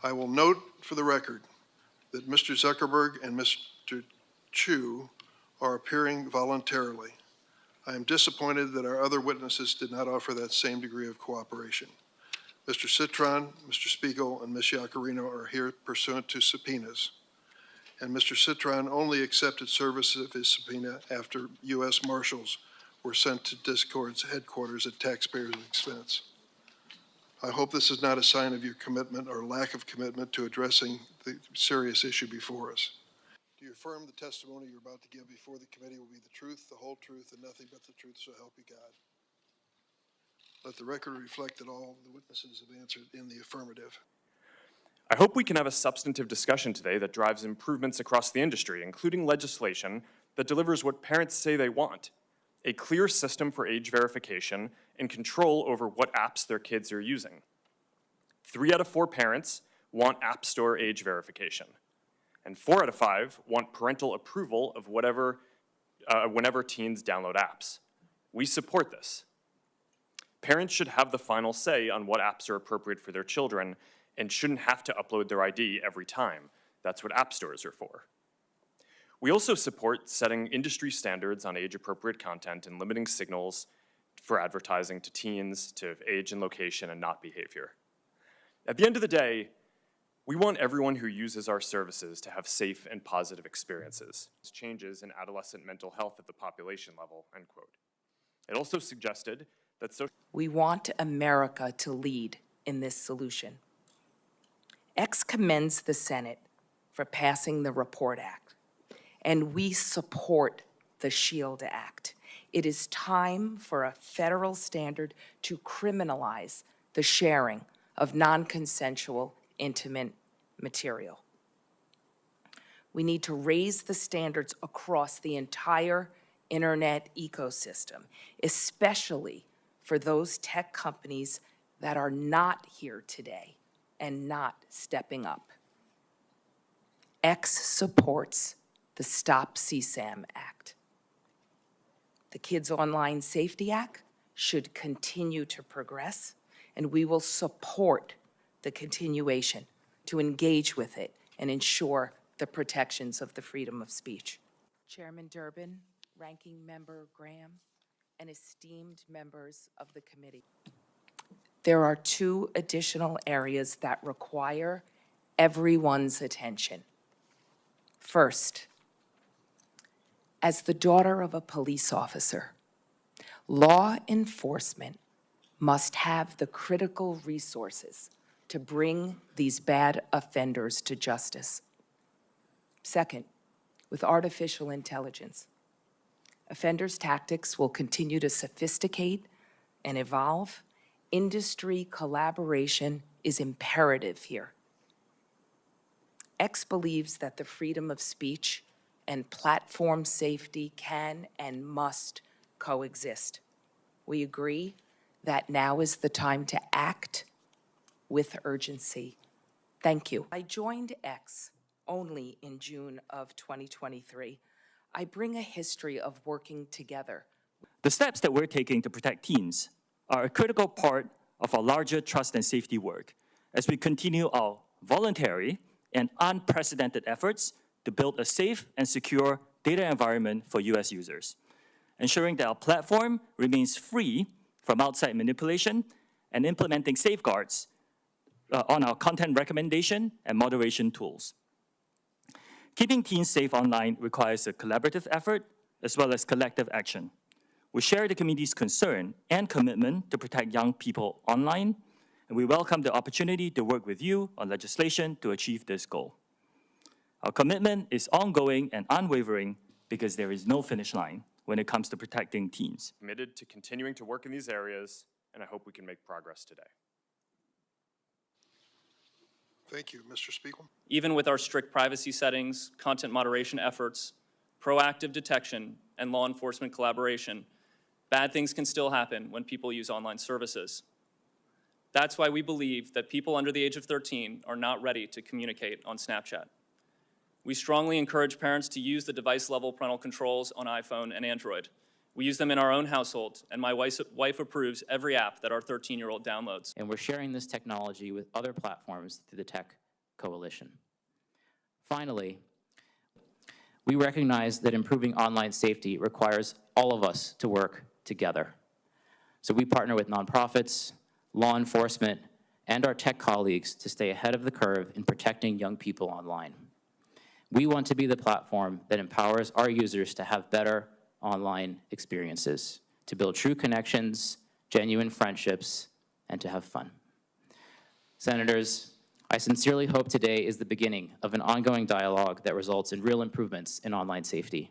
I will note for the record that Mr. Zuckerberg and Mr. Chu are appearing voluntarily. I am disappointed that our other witnesses did not offer that same degree of cooperation. Mr. Citron, Mr. Spiegel, and Ms. Yaccarino are here pursuant to subpoenas, and Mr. Citron only accepted service of his subpoena after U.S. Marshals were sent to Discord's headquarters at taxpayers' expense. I hope this is not a sign of your commitment or lack of commitment to addressing the serious issue before us. Do you affirm the testimony you're about to give before the committee will be the truth, the whole truth, and nothing but the truth, so help you God? Let the record reflect that all the witnesses have answered in the affirmative. I hope we can have a substantive discussion today that drives improvements across the industry, including legislation that delivers what parents say they want: a clear system for age verification and control over what apps their kids are using. 3 out of 4 parents want App Store age verification, and 4 out of 5 want parental approval of whenever teens download apps. We support this. Parents should have the final say on what apps are appropriate for their children and shouldn't have to upload their ID every time. That's what app stores are for. We also support setting industry standards on age-appropriate content and limiting signals for advertising to teens to age and location and not behavior. At the end of the day, we want everyone who uses our services to have safe and positive experiences. Changes in adolescent mental health at the population level, end quote. It also suggested that we want America to lead in this solution. X commends the Senate for passing the REPORT Act, and we support the SHIELD Act. It is time for a federal standard to criminalize the sharing of non-consensual intimate material. We need to raise the standards across the entire internet ecosystem, especially for those tech companies that are not here today and not stepping up. X supports the Stop CSAM Act. The Kids Online Safety Act should continue to progress, and we will support the continuation to engage with it and ensure the protections of the freedom of speech. Chairman Durbin, Ranking Member Graham, and esteemed members of the committee. There are 2 additional areas that require everyone's attention. First, as the daughter of a police officer, law enforcement must have the critical resources to bring these bad offenders to justice. Second, with artificial intelligence, offenders' tactics will continue to sophisticate and evolve. Industry collaboration is imperative here. X believes that the freedom of speech and platform safety can and must coexist. We agree that now is the time to act with urgency. Thank you. I joined X only in June of 2023. I bring a history of working together. The steps that we're taking to protect teens are a critical part of our larger trust and safety work as we continue our voluntary and unprecedented efforts to build a safe and secure data environment for U.S. users, ensuring that our platform remains free from outside manipulation and implementing safeguards on our content recommendation and moderation tools. Keeping teens safe online requires a collaborative effort as well as collective action. We share the community's concern and commitment to protect young people online, and we welcome the opportunity to work with you on legislation to achieve this goal. Our commitment is ongoing and unwavering because there is no finish line when it comes to protecting teens. Committed to continuing to work in these areas, and I hope we can make progress today. Thank you. Mr. Spiegel. Even with our strict privacy settings, content moderation efforts, proactive detection, and law enforcement collaboration, bad things can still happen when people use online services. That's why we believe that people under the age of 13 are not ready to communicate on Snapchat. We strongly encourage parents to use the device-level parental controls on iPhone and Android. We use them in our own household, and my wife approves every app that our 13-year-old downloads. And we're sharing this technology with other platforms through the Tech coalition. Finally, we recognize that improving online safety requires all of us to work together. So we partner with nonprofits, law enforcement, and our tech colleagues to stay ahead of the curve in protecting young people online. We want to be the platform that empowers our users to have better online experiences, to build true connections, genuine friendships, and to have fun. Senators, I sincerely hope today is the beginning of an ongoing dialogue that results in real improvements in online safety.